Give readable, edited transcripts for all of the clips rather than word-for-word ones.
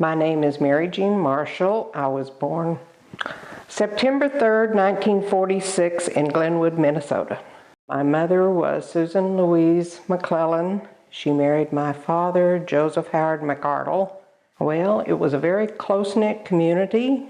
My name is Mary Jean Marshall. I was born September 3rd, 1946 in Glenwood, Minnesota. My mother was Susan Louise McClellan. She married my father, Joseph Howard McArdle. Well, it was a very close-knit community.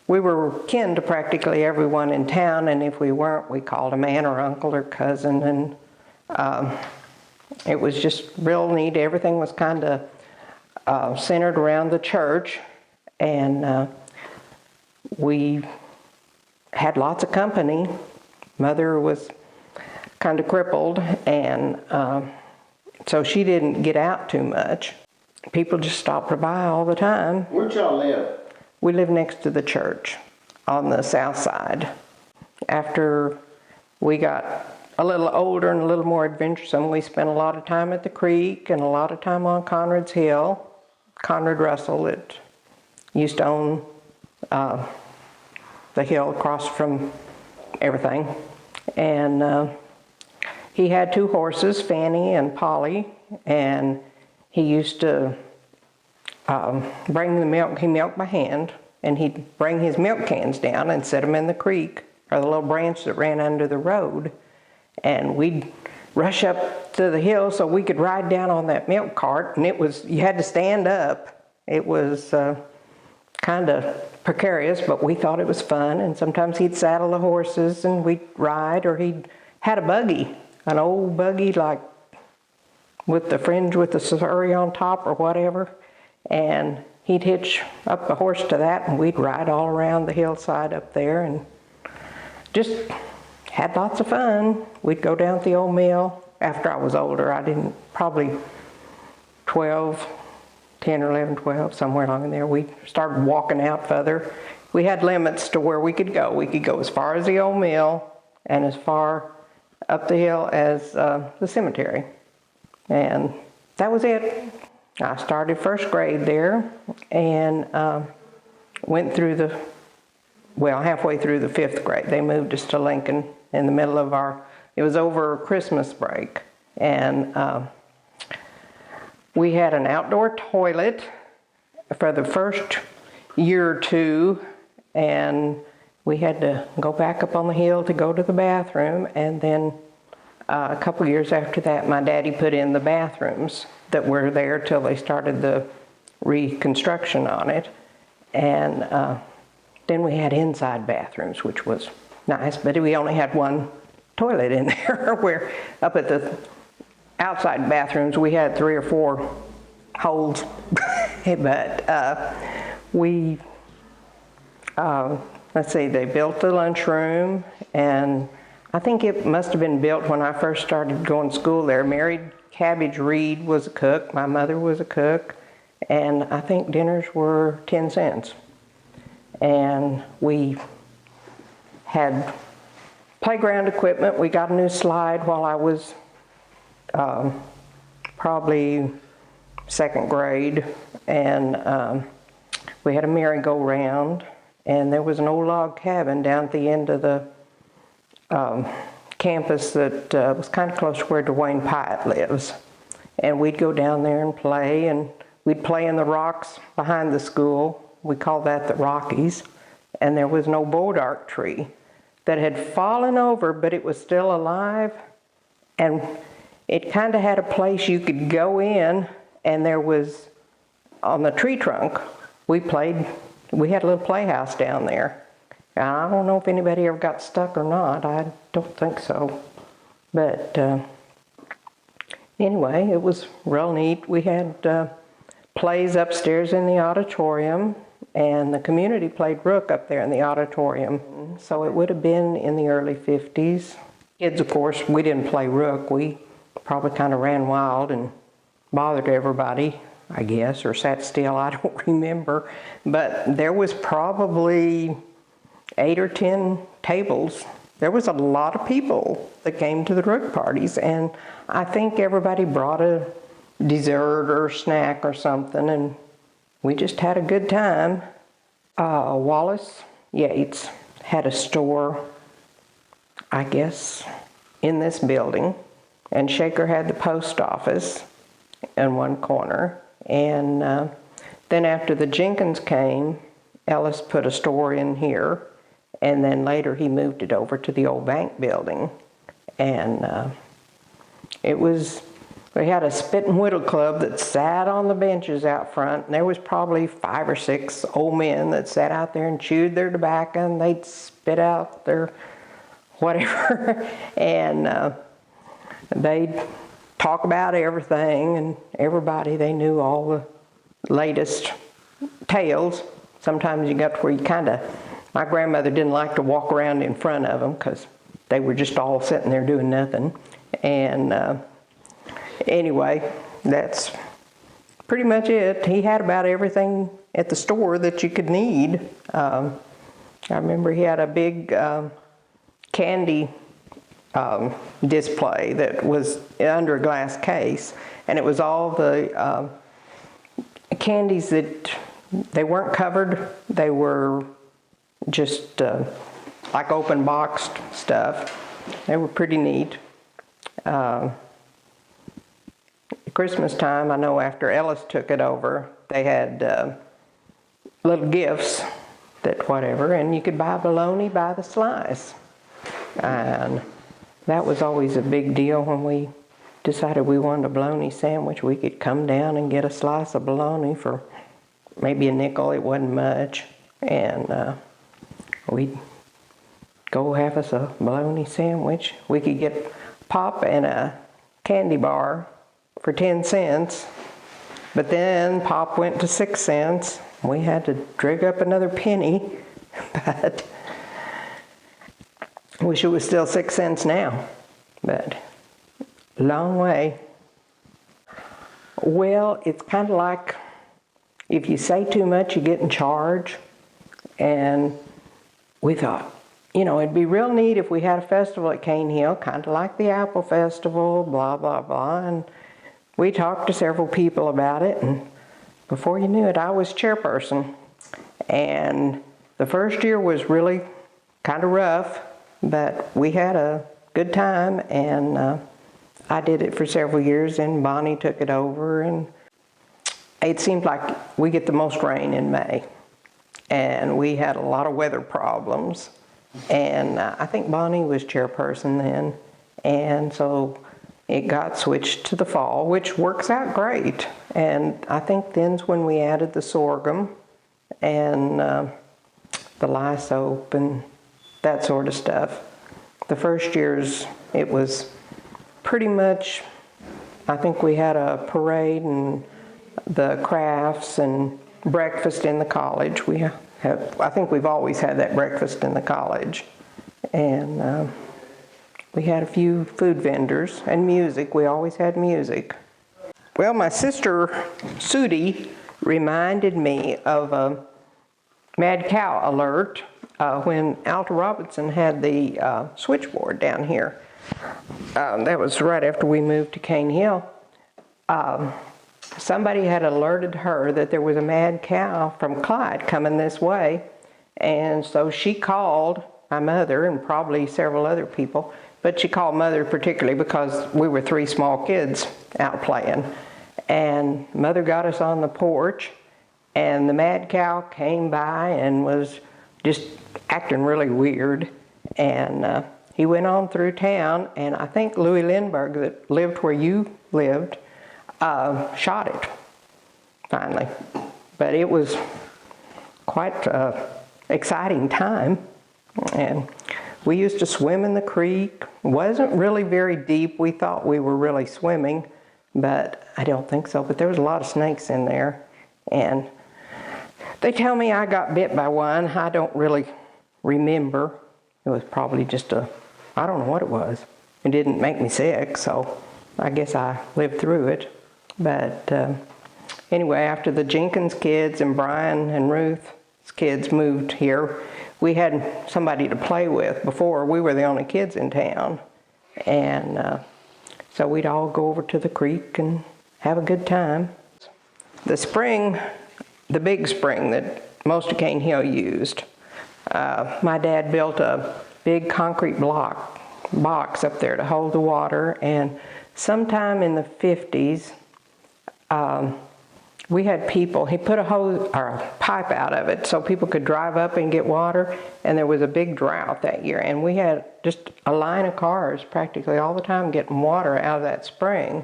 We were kin to practically everyone in town, and if we weren't, we called them aunt or uncle or cousin, and it was just real neat. Everything was kind of centered around the church, and we had lots of company. Mother was kind of crippled, and so she didn't get out too much. People just stopped by all the time. Where'd y'all live? We lived next to the church on the south side. After we got a little older and a little more adventuresome, we spent a lot of time at the creek and a lot of time on Conrad's Hill. Conrad Russell that used to own the hill across from everything. And he had two horses, Fanny and Polly, and he used to bring the milk. He milked by hand, and he'd bring his milk cans down and set them in the creek, or the little branch that ran under the road. And we'd rush up to the hill so we could ride down on that milk cart, and you had to stand up. It was kind of precarious, but we thought it was fun, and sometimes he'd saddle the horses and we'd ride, or he had a buggy, an old buggy like with the fringe with the surrey on top or whatever, and he'd hitch up the horse to that, and we'd ride all around the hillside up there and just had lots of fun. We'd go down to the old mill. After I was older, probably 10 or 11, 12, somewhere along in there, we started walking out further. We had limits to where we could go. We could go as far as the old mill and as far up the hill as the cemetery. And that was it. I started first grade there and went through halfway through the 5th grade. They moved us to Lincoln in the middle of it was over Christmas break. And we had an outdoor toilet for the first year or two, and we had to go back up on the hill to go to the bathroom. And then a couple years after that, my daddy put in the bathrooms that were there till they started the reconstruction on it. And then we had inside bathrooms, which was nice, but we only had one toilet in there, where up at the outside bathrooms we had 3 or 4 holes. But let's see, they built the lunchroom, and I think it must have been built when I first started going to school there. Mary Cabbage Reed was a cook, my mother was a cook, and I think dinners were 10 cents. And we had playground equipment. We got a new slide while I was probably 2nd grade, and we had a merry-go-round, and there was an old log cabin down at the end of the campus that was kind of close to where Dwayne Pyatt lives. And we'd go down there and play, and we'd play in the rocks behind the school. We called that the Rockies. And there was an old bodark tree that had fallen over, but it was still alive. And it kind of had a place you could go in, and there was, on the tree trunk, we had a little playhouse down there. And I don't know if anybody ever got stuck or not. I don't think so. But anyway, it was real neat. We had plays upstairs in the auditorium, and the community played rook up there in the auditorium. So it would have been in the early 50s. Kids, of course, we didn't play rook. We probably kind of ran wild and bothered everybody, I guess, or sat still, I don't remember. But there was probably 8 or 10 tables. There was a lot of people that came to the rook parties, and I think everybody brought a dessert or snack or something, and we just had a good time. Wallace Yates had a store, I guess, in this building, and Shaker had the post office in one corner, and Then after the Jenkins came, Ellis put a store in here, and then later he moved it over to the old bank building. And we had a spit and whittle club that sat on the benches out front, and there was probably 5 or 6 old men that sat out there and chewed their tobacco, and they'd spit out their whatever, and they'd talk about everything, and everybody, they knew all the latest tales. Sometimes you got to where you my grandmother didn't like to walk around in front of them because they were just all sitting there doing nothing. And anyway, that's pretty much it. He had about everything at the store that you could need. I remember he had a big candy display that was under a glass case, and it was all the candies that they weren't covered. They were just like open boxed stuff. They were pretty neat. Christmas time, I know after Ellis took it over, they had little gifts that whatever, and you could buy bologna by the slice. And that was always a big deal when we decided we wanted a bologna sandwich. We could come down and get a slice of bologna for maybe a nickel. It wasn't much. And we'd go have us a bologna sandwich. We could get pop and a candy bar for 10 cents. But then pop went to 6 cents. We had to dig up another penny. But I wish it was still 6 cents now. But long way. Well, it's kind of like if you say too much, you get in charge. And we thought, it'd be real neat if we had a festival at Cane Hill, kind of like the Apple Festival, blah, blah, blah. And we talked to several people about it, and before you knew it, I was chairperson. And the first year was really kind of rough, but we had a good time, and I did it for several years, and Bonnie took it over, and it seemed like we get the most rain in May, and we had a lot of weather problems, and I think Bonnie was chairperson then, and so it got switched to the fall, which works out great. And I think then's when we added the sorghum and the lye soap and that sort of stuff. The first years, it was pretty much, I think we had a parade and the crafts and breakfast in the college. I think we've always had that breakfast in the college. And we had a few food vendors and music. We always had music. Well, my sister, Sudie, reminded me of a mad cow alert when Alta Robinson had the switchboard down here. That was right after we moved to Cane Hill. Somebody had alerted her that there was a mad cow from Clyde coming this way, and so she called my mother and probably several other people, but she called Mother particularly because we were 3 small kids out playing. And Mother got us on the porch, and the mad cow came by and was just acting really weird. And he went on through town, and I think Louis Lindbergh, that lived where you lived, shot it, finally. But it was quite an exciting time. And we used to swim in the creek. It wasn't really very deep. We thought we were really swimming, but I don't think so. But there was a lot of snakes in there. And they tell me I got bit by one. I don't really remember. It was probably just I don't know what it was. It didn't make me sick, so I guess I lived through it. But anyway, after the Jenkins kids and Brian and Ruth's kids moved here, we had somebody to play with. Before, we were the only kids in town. And so we'd all go over to the creek and have a good time. The spring, the big spring that most of Cane Hill used, my dad built a big concrete box up there to hold the water. And sometime in the 50s, we had people, he put a hose or a pipe out of it so people could drive up and get water, and there was a big drought that year, and we had just a line of cars practically all the time getting water out of that spring.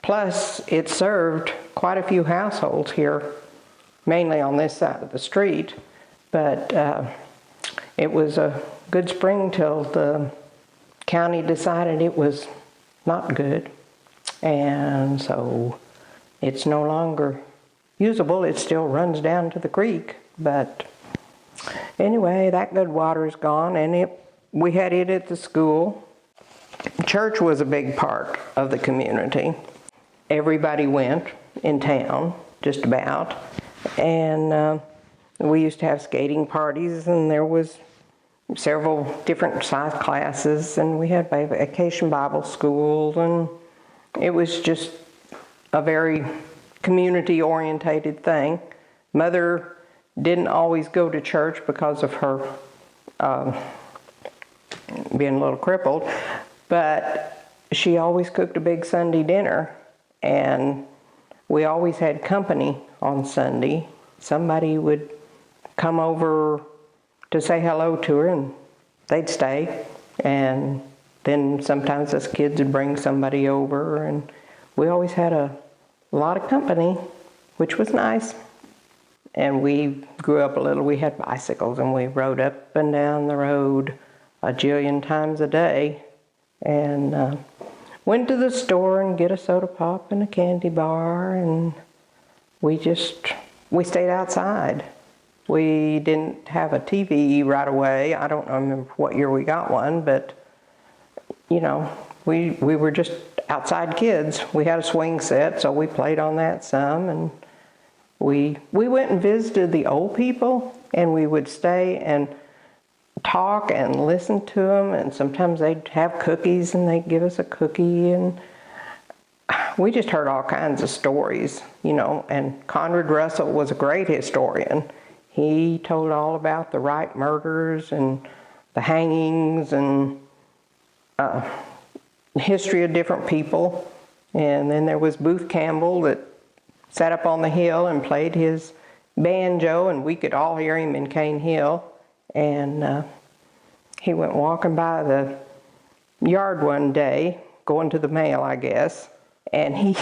Plus, it served quite a few households here, mainly on this side of the street, but it was a good spring till the county decided it was not good, and so it's no longer usable. It still runs down to the creek, but anyway, that good water is gone, and we had it at the school. Church was a big part of the community. Everybody went in town, just about, and we used to have skating parties, and there was several different size classes, and we had vacation Bible school, and it was just a very community-orientated thing. Mother didn't always go to church because of her being a little crippled, but she always cooked a big Sunday dinner, and we always had company on Sunday. Somebody would come over to say hello to her, and they'd stay, and then sometimes us kids would bring somebody over, and we always had a lot of company, which was nice. And we grew up a little. We had bicycles, and we rode up and down the road a jillion times a day, and went to the store and get a soda pop and a candy bar, and we stayed outside. We didn't have a TV right away. I don't remember what year we got one, but you know, we were just outside kids. We had a swing set, so we played on that some, and we went and visited the old people, and we would stay and talk and listen to them, and sometimes they'd have cookies and they'd give us a cookie, and we just heard all kinds of stories, you know. And Conrad Russell was a great historian. He told all about the Wright murders and the hangings and history of different people. And then there was Booth Campbell that sat up on the hill and played his banjo, and we could all hear him in Cane Hill. And he went walking by the yard one day, going to the mail, I guess, and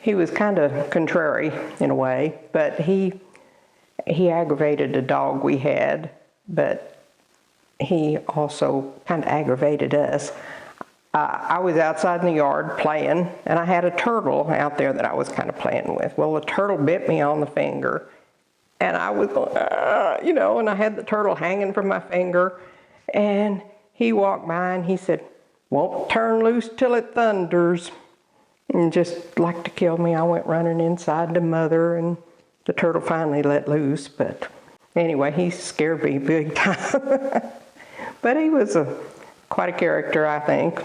he was kind of contrary in a way, but he aggravated a dog we had, but he also kind of aggravated us. I was outside in the yard playing, and I had a turtle out there that I was kind of playing with. Well, the turtle bit me on the finger, and I was going, you know, and I had the turtle hanging from my finger, and he walked by and he said, "Won't turn loose till it thunders," and just like to kill me. I went running inside to Mother, and the turtle finally let loose, but anyway, he scared me big time. But he was quite a character, I think.